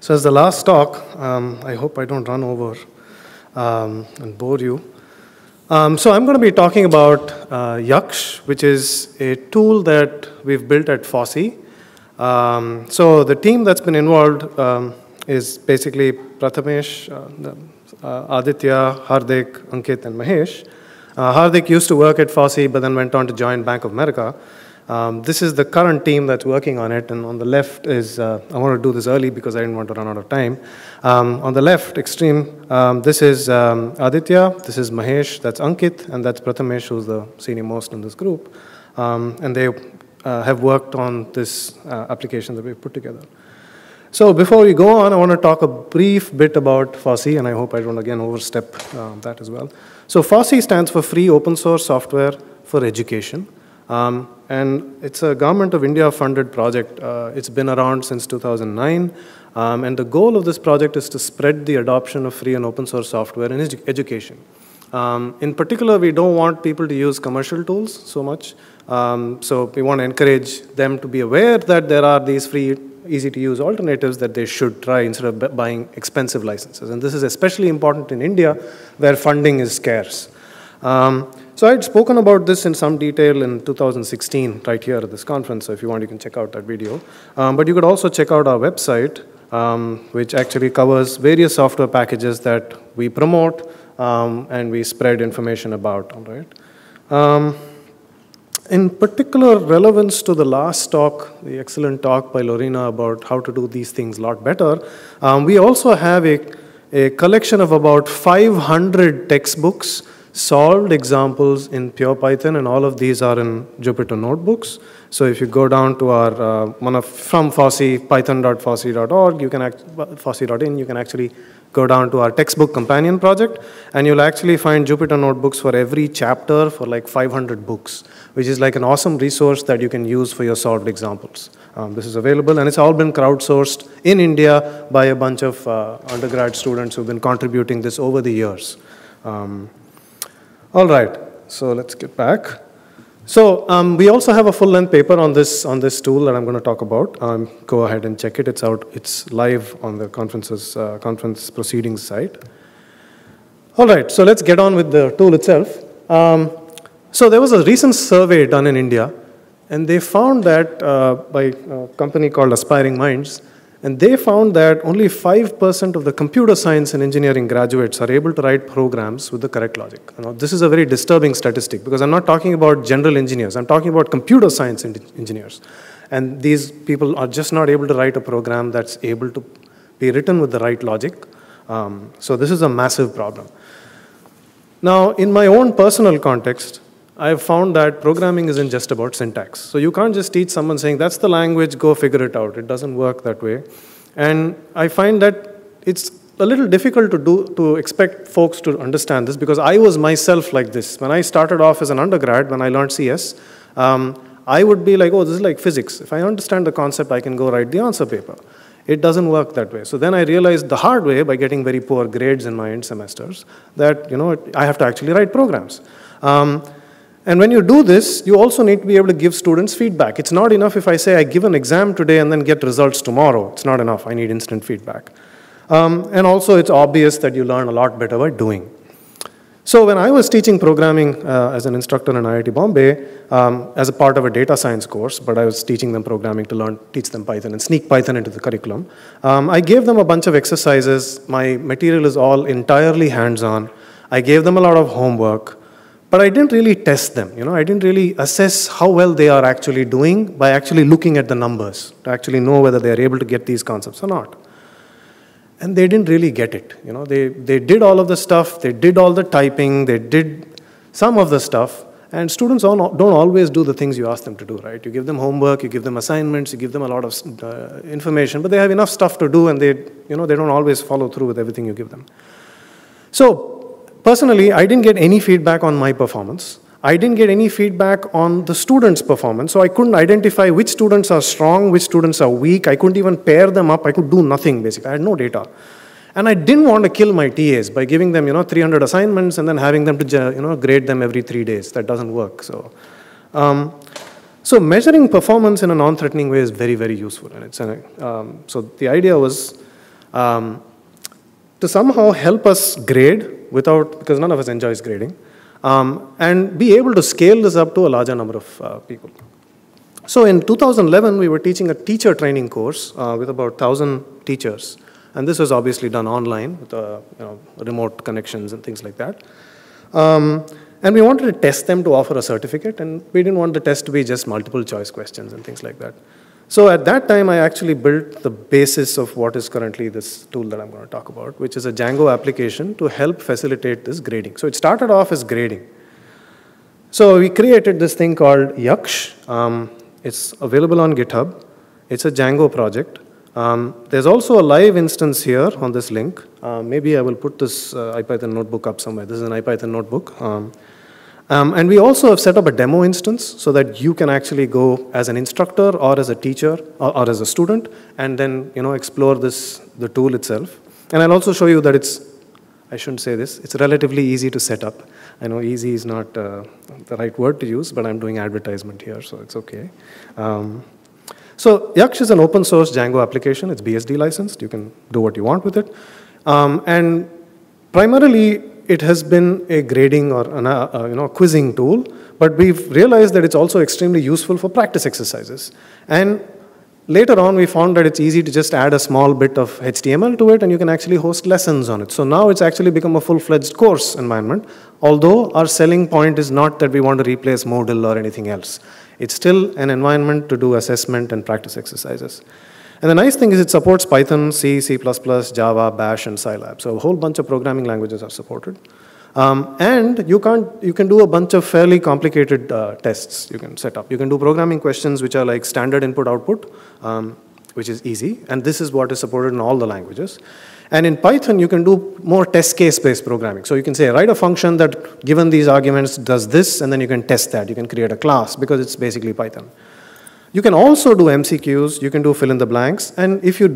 So as the last talk, I hope I don't run over and bore you. So I'm going to be talking about Yaksh, which is a tool that we've built at Fosse. So the team that's been involved is basically Prathamesh, Aditya, Hardik, Ankit, and Mahesh. Hardik used to work at Fosse, but then went on to join Bank of America. This is the current team that's working on it, and on the left is, I want to do this early because I didn't want to run out of time. On the left extreme, this is Aditya, this is Mahesh, that's Ankit, and that's Prathamesh, who's the senior most in this group. And they have worked on this application that we've put together. So before we go on, I want to talk a brief bit about Fosse, and I hope I don't again overstep that as well. So Fosse stands for Free Open Source Software for Education. And it's a Government of India funded project. It's been around since 2009. And the goal of this project is to spread the adoption of free and open source software in education. In particular, we don't want people to use commercial tools so much. So we want to encourage them to be aware that there are these free, easy to use alternatives that they should try instead of buying expensive licenses. And this is especially important in India, where funding is scarce. So I had spoken about this in some detail in 2016, right here at this conference. So if you want, you can check out that video. But you could also check out our website, which actually covers various software packages that we promote and we spread information about. All right. In particular relevance to the last talk, the excellent talk by Lorena about how to do these things a lot better, we also have a collection of about 500 textbooks, solved examples in pure Python, and all of these are in Jupyter notebooks. So if you go down to our from Fosse, python.fosse.org, you can fosse.in, you can actually go down to our textbook companion project, and you'll actually find Jupyter notebooks for every chapter for like 500 books, which is like an awesome resource that you can use for your solved examples. This is available, and it's all been crowdsourced in India by a bunch of undergrad students who've been contributing this over the years. All right, so let's get back. So we also have a full-length paper on this tool that I'm going to talk about. Go ahead and check it. It's out. It's live on the conference proceedings site. All right, so let's get on with the tool itself. So there was a recent survey done in India, and they found that by a company called Aspiring Minds, and they found that only 5% of the computer science and engineering graduates are able to write programs with the correct logic. This is a very disturbing statistic because I'm not talking about general engineers. I'm talking about computer science engineers. And these people are just not able to write a program that's able to be written with the right logic. So this is a massive problem. Now, in my own personal context, I've found that programming isn't just about syntax. So you can't just teach someone saying, that's the language, go figure it out. It doesn't work that way. And I find that it's a little difficult to expect folks to understand this because I was myself like this. When I started off as an undergrad, when I learned CS, I would be like, oh, this is like physics. If I understand the concept, I can go write the answer paper. It doesn't work that way. So then I realized the hard way by getting very poor grades in my end semesters that I have to actually write programs. And when you do this, you also need to be able to give students feedback. It's not enough if I say I give an exam today and then get results tomorrow. It's not enough. I need instant feedback. And also, it's obvious that you learn a lot better by doing. So when I was teaching programming as an instructor in IIT Bombay, as a part of a data science course, but I was teaching them programming to teach them Python and sneak Python into the curriculum, I gave them a bunch of exercises. My material is all entirely hands-on. I gave them a lot of homework. But I didn't really test them. I didn't really assess how well they are actually doing by actually looking at the numbers to actually know whether they are able to get these concepts or not. And they didn't really get it. They did all of the stuff. They did all the typing. They did some of the stuff. And students don't always do the things you ask them to do, right? You give them homework, you give them assignments, you give them a lot of information, but they have enough stuff to do, and they don't always follow through with everything you give them. So personally, I didn't get any feedback on my performance. I didn't get any feedback on the students' performance, so I couldn't identify which students are strong, which students are weak. I couldn't even pair them up. I could do nothing, basically. I had no data. And I didn't want to kill my TAs by giving them 300 assignments and then having them to grade them every 3 days. That doesn't work. So measuring performance in a non-threatening way is very, very useful. And so the idea was to somehow help us grade because none of us enjoys grading, and be able to scale this up to a larger number of people. So in 2011, we were teaching a teacher training course with about 1,000 teachers. And this was obviously done online with remote connections and things like that. And we wanted to test them to offer a certificate, and we didn't want the test to be just multiple choice questions and things like that. So at that time, I actually built the basis of what is currently this tool that I'm going to talk about, which is a Django application to help facilitate this grading. So it started off as grading. So we created this thing called Yaksh. It's available on GitHub. It's a Django project. There's also a live instance here on this link. Maybe I will put this IPython notebook up somewhere. This is an IPython notebook. And we also have set up a demo instance so that you can actually go as an instructor or as a teacher or as a student and then explore the tool itself. And I'll also show you that I shouldn't say this, it's relatively easy to set up. I know easy is not the right word to use, but I'm doing advertisement here, so it's okay. So Yaksh is an open source Django application. It's BSD licensed. You can do what you want with it. And primarily, it has been a grading or quizzing tool, but we've realized that it's also extremely useful for practice exercises. And later on, we found that it's easy to just add a small bit of HTML to it, and you can actually host lessons on it. So now it's actually become a full-fledged course environment, although our selling point is not that we want to replace Moodle or anything else. It's still an environment to do assessment and practice exercises. And the nice thing is it supports Python, C, C++, Java, Bash, and Scilab. So a whole bunch of programming languages are supported. And you can do a bunch of fairly complicated tests you can set up. You can do programming questions which are like standard input-output, which is easy. And this is what is supported in all the languages. And in Python, you can do more test case-based programming. So you can say, write a function that, given these arguments, does this, and then you can test that. You can create a class, because it's basically Python. You can also do MCQs. You can do fill in the blanks. And if you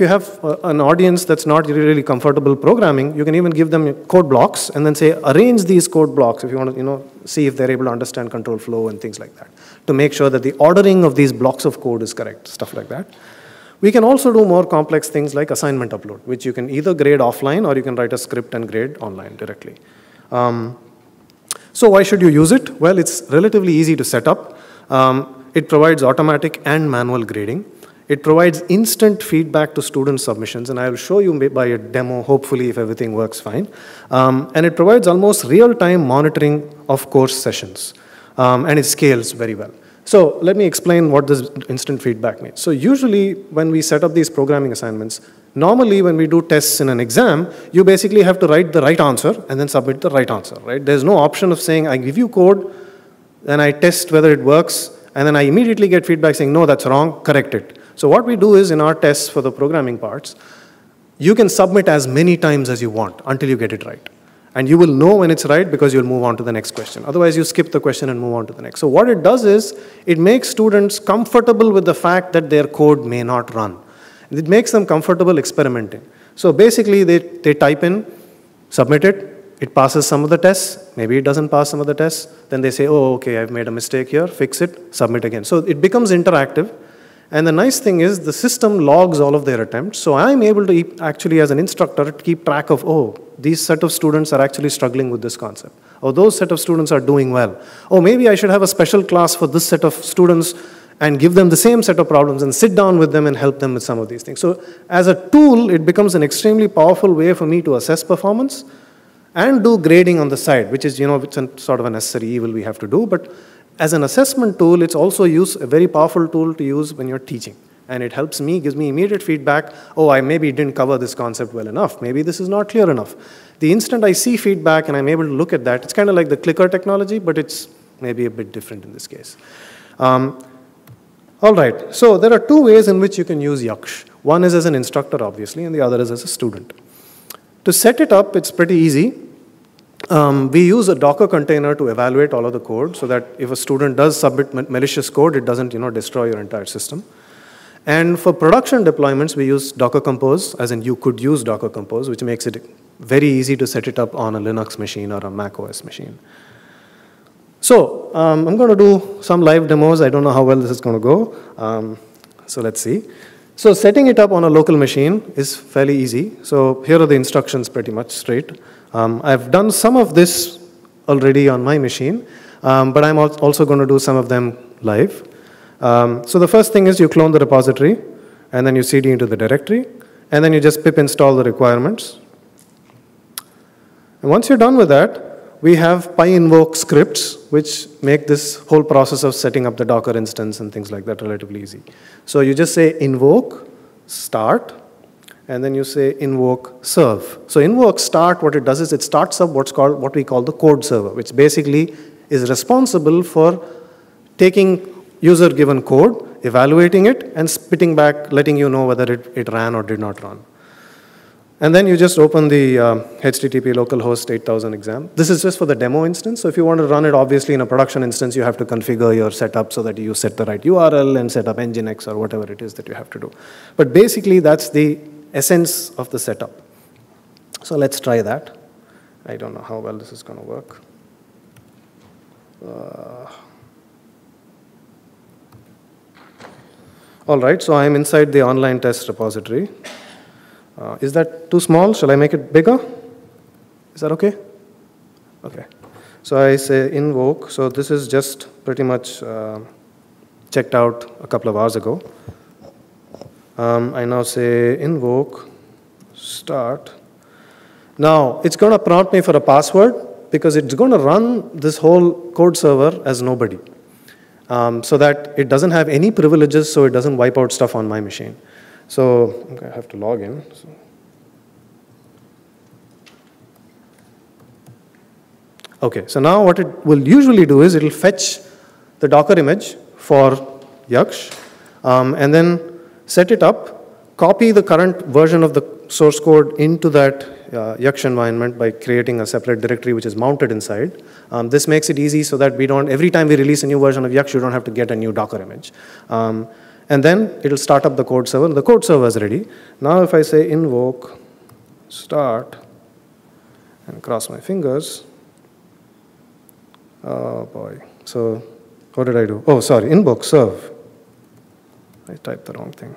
have an audience that's not really comfortable programming, you can even give them code blocks and then say, arrange these code blocks if you want to see if they're able to understand control flow and things like that, to make sure that the ordering of these blocks of code is correct, stuff like that. We can also do more complex things like assignment upload, which you can either grade offline or you can write a script and grade online directly. So why should you use it? Well, it's relatively easy to set up. It provides automatic and manual grading. It provides instant feedback to student submissions, and I will show you by a demo, hopefully, if everything works fine. And it provides almost real-time monitoring of course sessions, and it scales very well. So let me explain what this instant feedback means. So usually, when we set up these programming assignments, normally when we do tests in an exam, you basically have to write the right answer and then submit the right answer, right? There's no option of saying, I give you code, then I test whether it works, and then I immediately get feedback saying, no, that's wrong, correct it. So what we do is in our tests for the programming parts, you can submit as many times as you want until you get it right. And you will know when it's right because you'll move on to the next question. Otherwise, you skip the question and move on to the next. So what it does is, it makes students comfortable with the fact that their code may not run. It makes them comfortable experimenting. So basically, they type in, submit it, it passes some of the tests, maybe it doesn't pass some of the tests, then they say, oh, okay, I've made a mistake here, fix it, submit again. So it becomes interactive, and the nice thing is the system logs all of their attempts, so I'm able to actually, as an instructor, keep track of, oh, these set of students are actually struggling with this concept. Oh, those set of students are doing well. Oh, maybe I should have a special class for this set of students and give them the same set of problems and sit down with them and help them with some of these things. So as a tool, it becomes an extremely powerful way for me to assess performance and do grading on the side, which is, it's a sort of a necessary evil we have to do. But as an assessment tool, it's also a very powerful tool to use when you're teaching. And it helps me, gives me immediate feedback. Oh, I maybe didn't cover this concept well enough. Maybe this is not clear enough. The instant I see feedback and I'm able to look at that, it's kind of like the clicker technology, but it's maybe a bit different in this case. All right, so there are two ways in which you can use Yaksh. One is as an instructor, obviously, and the other is as a student. To set it up, it's pretty easy. We use a Docker container to evaluate all of the code so that if a student does submit malicious code, it doesn't destroy your entire system. And for production deployments, we use Docker Compose, as in you could use Docker Compose, which makes it very easy to set it up on a Linux machine or a Mac OS machine. So I'm going to do some live demos. I don't know how well this is going to go. So let's see. So setting it up on a local machine is fairly easy. So here are the instructions pretty much straight. I've done some of this already on my machine, but I'm also going to do some of them live. So the first thing is you clone the repository, and then you cd into the directory, and then you just pip install the requirements. And once you're done with that, we have Invoke scripts, which make this whole process of setting up the Docker instance and things like that relatively easy. So you just say invoke start, and then you say invoke serve. So invoke start, what it does is it starts up what we call the code server, which basically is responsible for taking user-given code, evaluating it, and spitting back, letting you know whether it ran or did not run. And then you just open the HTTP localhost 8000 exam. This is just for the demo instance. So if you want to run it, obviously, in a production instance, you have to configure your setup so that you set the right URL and set up Nginx or whatever it is that you have to do. But basically, that's the essence of the setup. So let's try that. I don't know how well this is going to work. All right, so I'm inside the online test repository. Is that too small? Shall I make it bigger? Is that okay? Okay. So I say invoke. So this is just pretty much checked out a couple of hours ago. I now say invoke start. Now, it's going to prompt me for a password because it's going to run this whole code server as nobody. So that it doesn't have any privileges, so it doesn't wipe out stuff on my machine. So okay, I have to log in. Okay, so now what it will usually do is it will fetch the Docker image for Yaksh, and then set it up, copy the current version of the source code into that Yaksh environment by creating a separate directory which is mounted inside. This makes it easy so that we don't, every time we release a new version of Yaksh, you don't have to get a new Docker image. And then it'll start up the code server. The code server is ready. Now if I say invoke start and cross my fingers, oh boy. So what did I do? Oh, sorry, invoke serve. I typed the wrong thing.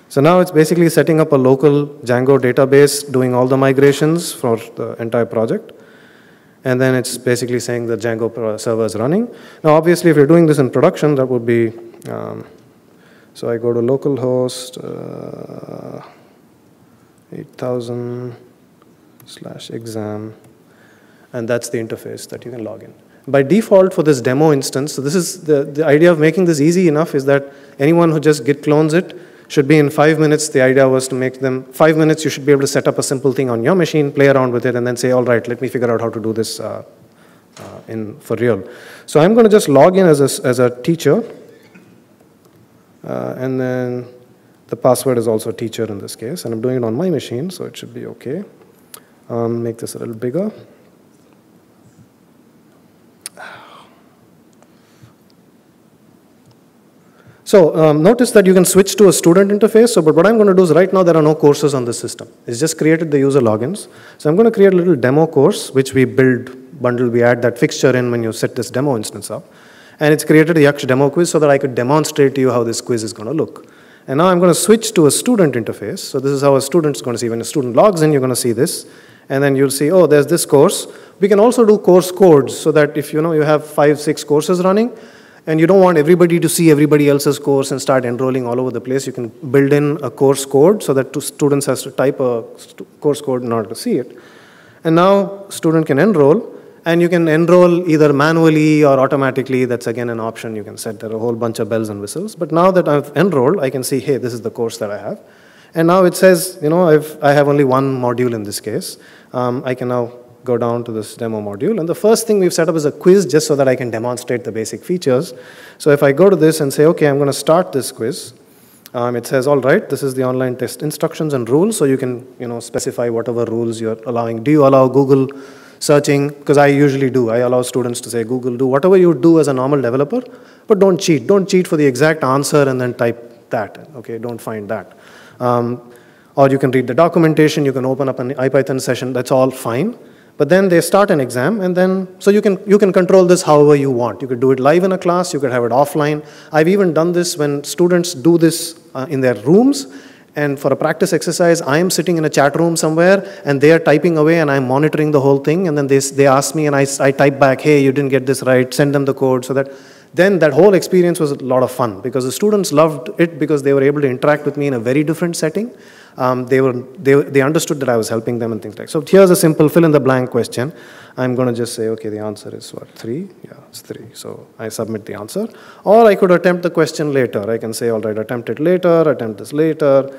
So now it's basically setting up a local Django database, doing all the migrations for the entire project. And then it's basically saying the Django server is running. Now, obviously, if you're doing this in production, that would be, so I go to localhost 8000/exam, and that's the interface that you can log in. By default for this demo instance, so this is the idea of making this easy enough is that anyone who just git clones it should be in 5 minutes. The idea was to make them 5 minutes. You should be able to set up a simple thing on your machine, play around with it, and then say, all right, let me figure out how to do this for real. So I'm going to just log in as a teacher, and then the password is also teacher in this case, and I'm doing it on my machine, so it should be okay. Make this a little bigger. So notice that you can switch to a student interface. So, but what I'm going to do is right now there are no courses on this system. It's just created the user logins. So I'm going to create a little demo course, which we bundle, we add that fixture in when you set this demo instance up. And it's created a Yaksh demo quiz so that I could demonstrate to you how this quiz is going to look. And now I'm going to switch to a student interface. So this is how a student is going to see. When a student logs in, you're going to see this. And then you'll see, oh, there's this course. We can also do course codes so that if you have 5, 6 courses running, and you don't want everybody to see everybody else's course and start enrolling all over the place, you can build in a course code so that students has to type a course code in order to see it. And now student can enroll, and you can enroll either manually or automatically. That's again an option you can set. There are a whole bunch of bells and whistles. But now that I've enrolled, I can see, hey, this is the course that I have. And now it says, I have only one module in this case. I can now go down to this demo module. And the first thing we've set up is a quiz just so that I can demonstrate the basic features. So if I go to this and say, okay, I'm going to start this quiz, it says, all right, this is the online test instructions and rules. So you can specify whatever rules you're allowing. Do you allow Google searching? Because I usually do. I allow students to say, Google, do whatever you do as a normal developer, but don't cheat. Don't cheat for the exact answer and then type that. Okay, don't find that. Or you can read the documentation. You can open up an IPython session. That's all fine. But then they start an exam, and then, so you can control this however you want. You could do it live in a class, you could have it offline. I've even done this when students do this in their rooms, and for a practice exercise, I am sitting in a chat room somewhere, and they are typing away, and I'm monitoring the whole thing, and then they ask me, and I type back, hey, you didn't get this right, send them the code, so that, then that whole experience was a lot of fun, because the students loved it because they were able to interact with me in a very different setting. They understood that I was helping them and things like that. So here's a simple fill-in-the-blank question. I'm going to just say, okay, the answer is what, 3? Yeah, it's 3. So I submit the answer. Or I could attempt the question later. I can say, all right, attempt it later, attempt this later.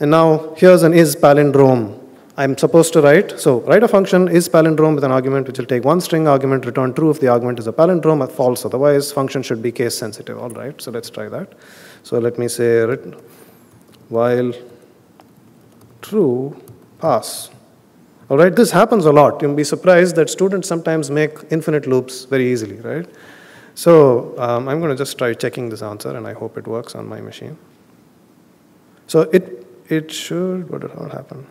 And now here's an is palindrome. I'm supposed to write, so write a function is palindrome with an argument which will take one string argument, return true if the argument is a palindrome, or false otherwise. Function should be case sensitive. All right, so let's try that. So let me say while true, pass. All right, this happens a lot. You'll be surprised that students sometimes make infinite loops very easily, right? So I'm going to just try checking this answer, and I hope it works on my machine. So it should, what will happen?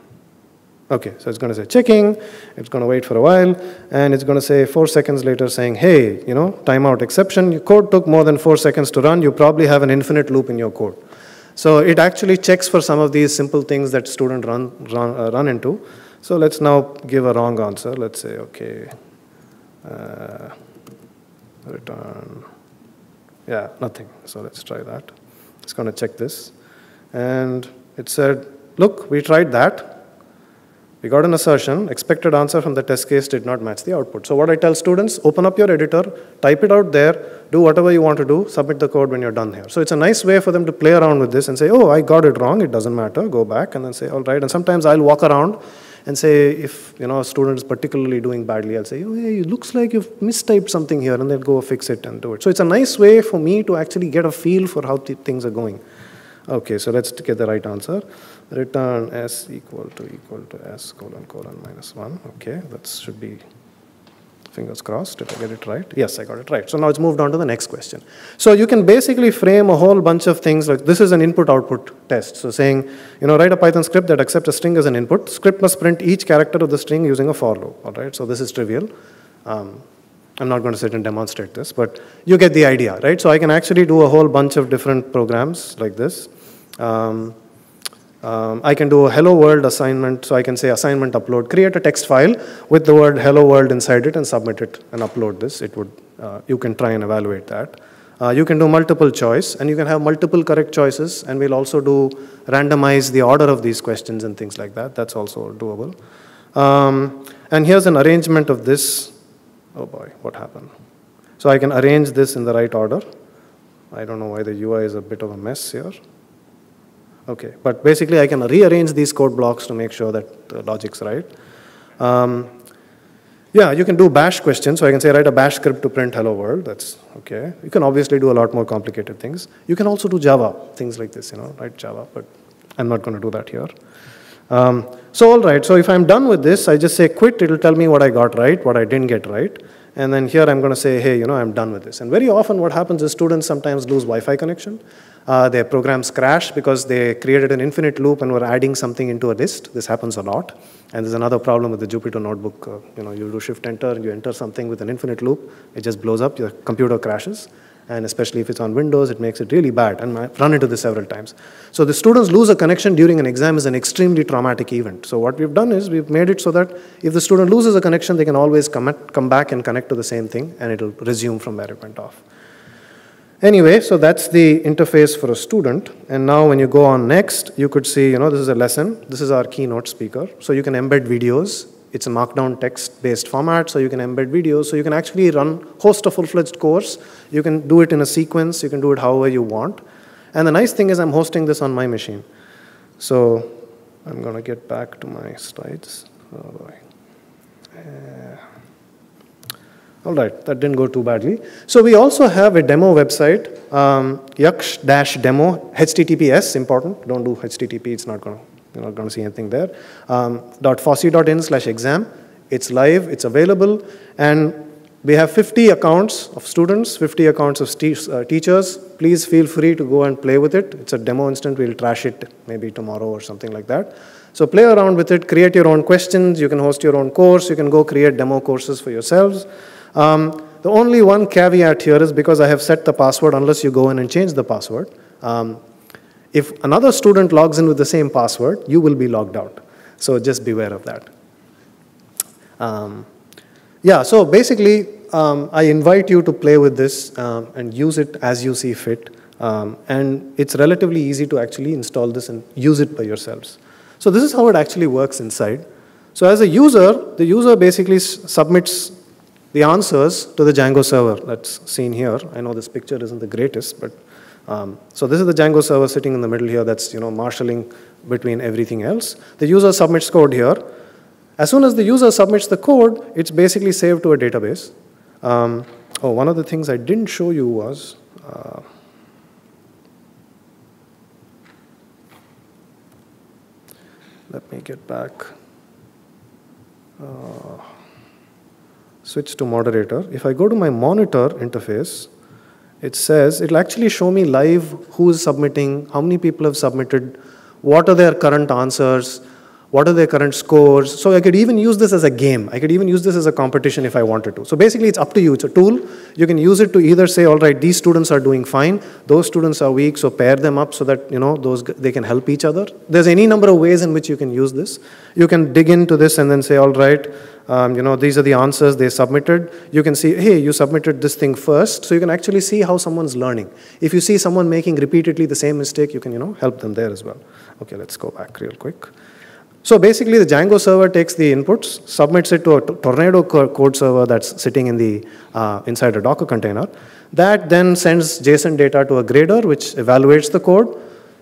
Okay, so it's going to say checking, it's going to wait for a while, and it's going to say 4 seconds later saying, hey, timeout exception, your code took more than 4 seconds to run, you probably have an infinite loop in your code. So it actually checks for some of these simple things that students run into. So let's now give a wrong answer. Let's say, okay, return, yeah, nothing. So let's try that. It's going to check this. And it said, look, we tried that. We got an assertion, expected answer from the test case did not match the output. So what I tell students, open up your editor, type it out there, do whatever you want to do, submit the code when you're done here. So it's a nice way for them to play around with this and say, oh, I got it wrong, it doesn't matter, go back, and then say, all right. And sometimes I'll walk around and say, if a student is particularly doing badly, I'll say, oh, hey, it looks like you've mistyped something here, and they'll go fix it and do it. So it's a nice way for me to actually get a feel for how things are going. Okay, so let's get the right answer. Return s equal to s : -1. Okay, that should be, fingers crossed, if I get it right. Yes, I got it right. So now it's moved on to the next question. So you can basically frame a whole bunch of things like this is an input-output test. So saying, write a Python script that accepts a string as an input. Script must print each character of the string using a for loop. All right, so this is trivial. I'm not going to sit and demonstrate this, but you get the idea, right? So I can actually do a whole bunch of different programs like this. I can do a hello world assignment, so I can say assignment upload, create a text file with the word hello world inside it and submit it and upload this. It would, you can try and evaluate that. You can do multiple choice, and you can have multiple correct choices, and we'll also do randomize the order of these questions and things like that. That's also doable. And here's an arrangement of this. Oh boy, what happened? So I can arrange this in the right order. I don't know why the UI is a bit of a mess here. Okay, but basically I can rearrange these code blocks to make sure that the logic's right. Yeah, you can do bash questions, so I can say write a bash script to print hello world, that's okay. You can obviously do a lot more complicated things. You can also do Java, things like this, write Java, but I'm not going to do that here. So all right, so if I'm done with this, I just say quit, it'll tell me what I got right, what I didn't get right. And then here I'm going to say, hey, I'm done with this. And very often what happens is students sometimes lose Wi-Fi connection. Their programs crash because they created an infinite loop and were adding something into a list. This happens a lot. And there's another problem with the Jupyter notebook. You do shift enter, and you enter something with an infinite loop. It just blows up, your computer crashes. And especially if it's on Windows, it makes it really bad. And I've run into this several times. So the students lose a connection during an exam is an extremely traumatic event. So what we've done is we've made it so that if the student loses a connection, they can always come back and connect to the same thing, and it'll resume from where it went off. Anyway, so that's the interface for a student. And now when you go on next, you could see, this is a lesson. This is our Keynote Speaker. So you can embed videos. It's a markdown text-based format, so you can embed videos. So you can actually host a full-fledged course. You can do it in a sequence. You can do it however you want. And the nice thing is I'm hosting this on my machine. So I'm going to get back to my slides. Oh boy. All right, that didn't go too badly. So we also have a demo website, Yaksh-demo, HTTPS, important. Don't do HTTP, it's not going to. You're not going to see anything there. .fosse.in/exam. It's live, it's available, and We have 50 accounts of students, 50 accounts of teachers. Please feel free to go and play with it. It's a demo instant. We'll trash it maybe tomorrow or something like that. So play around with it. Create your own questions. You can host your own course. You can go create demo courses for yourselves. The only one caveat here is because I have set the password, unless you go in and change the password. If another student logs in with the same password, you will be logged out. So just beware of that. Yeah, so basically, I invite you to play with this and use it as you see fit. And it's relatively easy to actually install this and use it by yourselves. So this is how it actually works inside. So as a user, the user basically submits the answers to the Django server that's seen here. I know this picture isn't the greatest, but so this is the Django server sitting in the middle here that's marshalling between everything else. The user submits code here. As soon as the user submits the code, it's basically saved to a database. One of the things I didn't show you was, let me get back. Switch to moderator. If I go to my monitor interface, it says, it'll actually show me live who is submitting, how many people have submitted, what are their current answers, what are their current scores. So I could even use this as a game. I could even use this as a competition if I wanted to. So basically, it's up to you. It's a tool. You can use it to either say, all right, these students are doing fine, those students are weak, so pair them up so that they can help each other. There's any number of ways in which you can use this. You can dig into this and then say, all right, these are the answers they submitted. You can see, hey, you submitted this thing first. So you can actually see how someone's learning. If you see someone making repeatedly the same mistake, you can help them there as well. Okay, let's go back real quick. So basically, the Django server takes the inputs, submits it to a Tornado code server that's sitting in the inside a Docker container. That then sends JSON data to a grader, which evaluates the code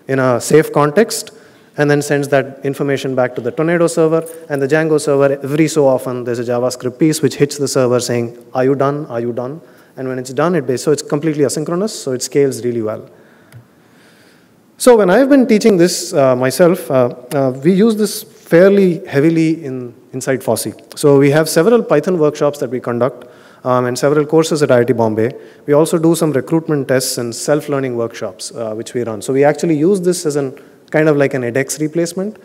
in a safe context, and then sends that information back to the Tornado server. And the Django server, every so often, there's a JavaScript piece which hits the server saying, are you done? Are you done? And when it's done, so it's completely asynchronous, so it scales really well. So when I've been teaching this myself, we use this fairly heavily in InsideFOSS. So we have several Python workshops that we conduct and several courses at IIT Bombay. We also do some recruitment tests and self-learning workshops, which we run. So we actually use this as kind of like an edX replacement,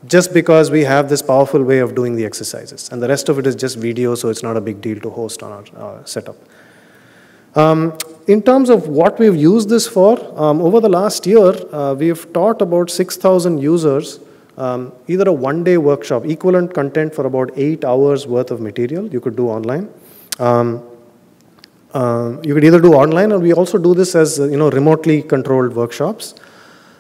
just because we have this powerful way of doing the exercises. And the rest of it is just video, so it's not a big deal to host on our setup. In terms of what we've used this for, over the last year, we've taught about 6,000 users either a one-day workshop, equivalent content for about 8 hours worth of material you could do online. You could either do online, or we also do this as remotely controlled workshops.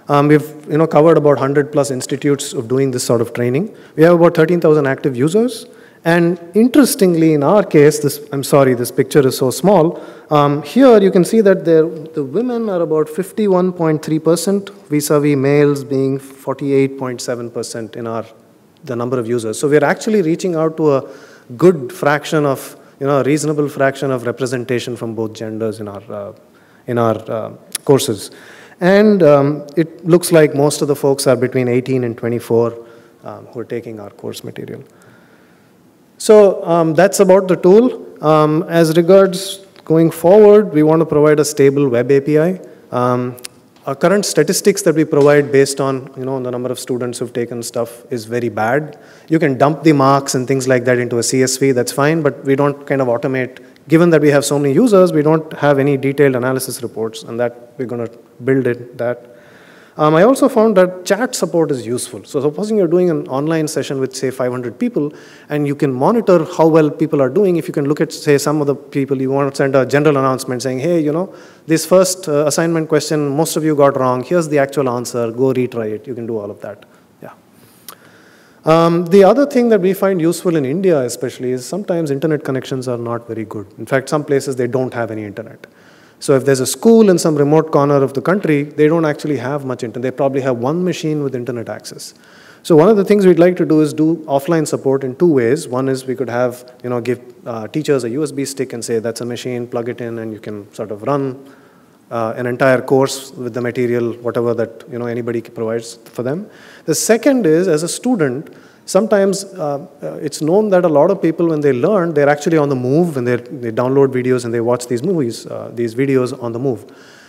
We've covered about 100+ institutes of doing this sort of training. We have about 13,000 active users. And interestingly, in our case, I'm sorry, this picture is so small. Here you can see that the women are about 51.3% vis-a-vis males being 48.7% in the number of users. So we're actually reaching out to a good fraction of, a reasonable fraction of representation from both genders in our courses. And it looks like most of the folks are between 18 and 24 who are taking our course material. So that's about the tool. As regards going forward, we want to provide a stable web API. Our current statistics that we provide based on the number of students who've taken stuff is very bad. You can dump the marks and things like that into a CSV, that's fine, but we don't kind of automate. Given that we have so many users, we don't have any detailed analysis reports, and that we're going to build that. I also found that chat support is useful. So supposing you're doing an online session with, say, 500 people, and you can monitor how well people are doing. If you can look at, say, some of the people, you want to send a general announcement saying, hey, this first assignment question, most of you got wrong. Here's the actual answer. Go retry it. You can do all of that. Yeah. The other thing that we find useful in India especially is sometimes internet connections are not very good. In fact, some places they don't have any internet. So if there's a school in some remote corner of the country, they don't actually have much internet. They probably have one machine with internet access. So one of the things we'd like to do is do offline support in two ways. One is we could have, give teachers a USB stick and say, that's a machine, plug it in, and you can sort of run an entire course with the material, whatever that anybody provides for them. The second is, as a student, sometimes it's known that a lot of people, when they learn, they're actually on the move, when they download videos and they watch these videos on the move.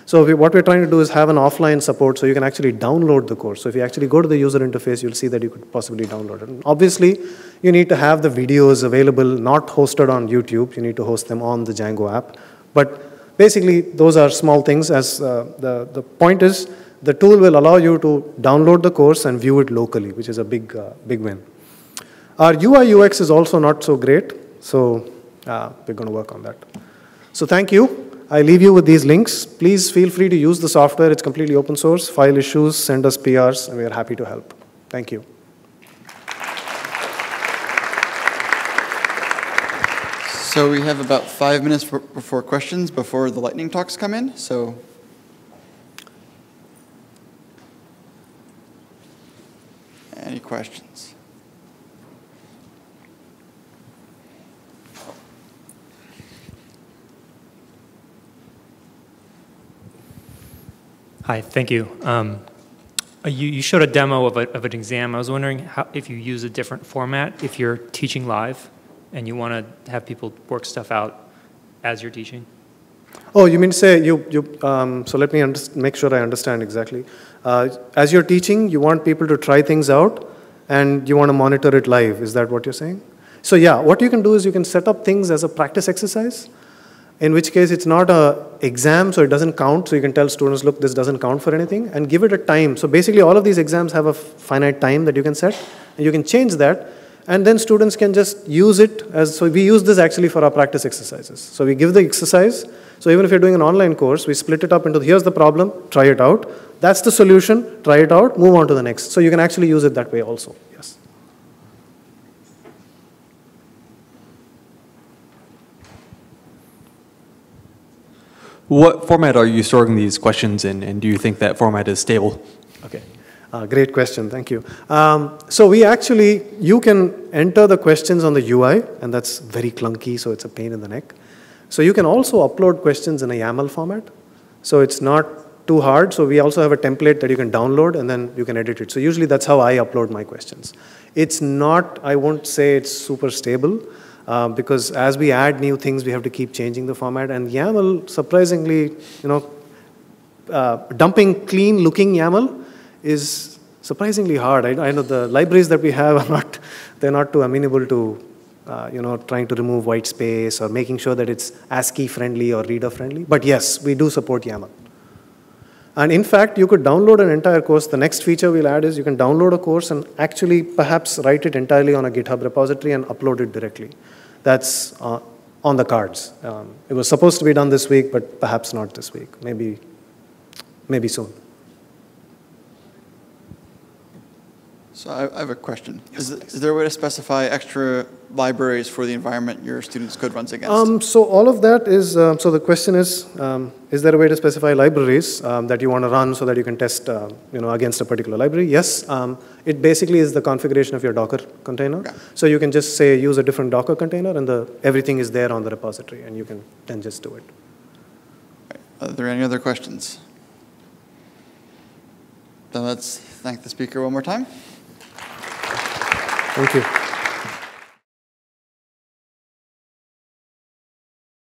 So what we're trying to do is have an offline support so you can actually download the course. So if you actually go to the user interface, you'll see that you could possibly download it. And obviously, you need to have the videos available, not hosted on YouTube. You need to host them on the Django app. But basically, those are small things. As the point is, the tool will allow you to download the course and view it locally, which is a big win. Our UI UX is also not so great, so we're going to work on that. So thank you. I leave you with these links. Please feel free to use the software. It's completely open source. File issues, send us PRs, and we are happy to help. Thank you. So we have about 5 minutes before questions, before the lightning talks come in. So any questions? Hi, thank you. You showed a demo of an exam. I was wondering if you use a different format if you're teaching live and you want to have people work stuff out as you're teaching. Oh, you mean say so let me make sure I understand exactly. As you're teaching, you want people to try things out and you want to monitor it live. Is that what you're saying? So yeah, what you can do is you can set up things as a practice exercise, in which case it's not an exam, so it doesn't count. So you can tell students, look, this doesn't count for anything, and give it a time. So basically all of these exams have a finite time that you can set, and you can change that, and then students can just use it as, so we use this actually for our practice exercises. So we give the exercise. So even if you're doing an online course, we split it up into, here's the problem, try it out. That's the solution, try it out, move on to the next. So you can actually use it that way also, yes. What format are you storing these questions in, and do you think that format is stable? Okay, great question, thank you. So we actually, you can enter the questions on the UI, and that's very clunky, so it's a pain in the neck. So you can also upload questions in a YAML format. So it's not too hard, so we also have a template that you can download, and then you can edit it. So usually that's how I upload my questions. It's not, I won't say it's super stable, because as we add new things, we have to keep changing the format. And YAML, surprisingly, dumping clean-looking YAML is surprisingly hard. I know the libraries that we have are not, they're not too amenable to, trying to remove white space or making sure that it's ASCII-friendly or reader-friendly. But yes, we do support YAML. And in fact, you could download an entire course. The next feature we'll add is you can download a course and actually perhaps write it entirely on a GitHub repository and upload it directly. That's on the cards. It was supposed to be done this week, but perhaps not this week. Maybe soon. So I have a question. Yes, is there a way to specify extra libraries for the environment your students' code runs against? So all of that is, so the question is there a way to specify libraries that you want to run so that you can test against a particular library? Yes. It basically is the configuration of your Docker container. Okay. So you can just say use a different Docker container and everything is there on the repository and you can then just do it. Right. Are there any other questions? Then let's thank the speaker one more time. Thank you.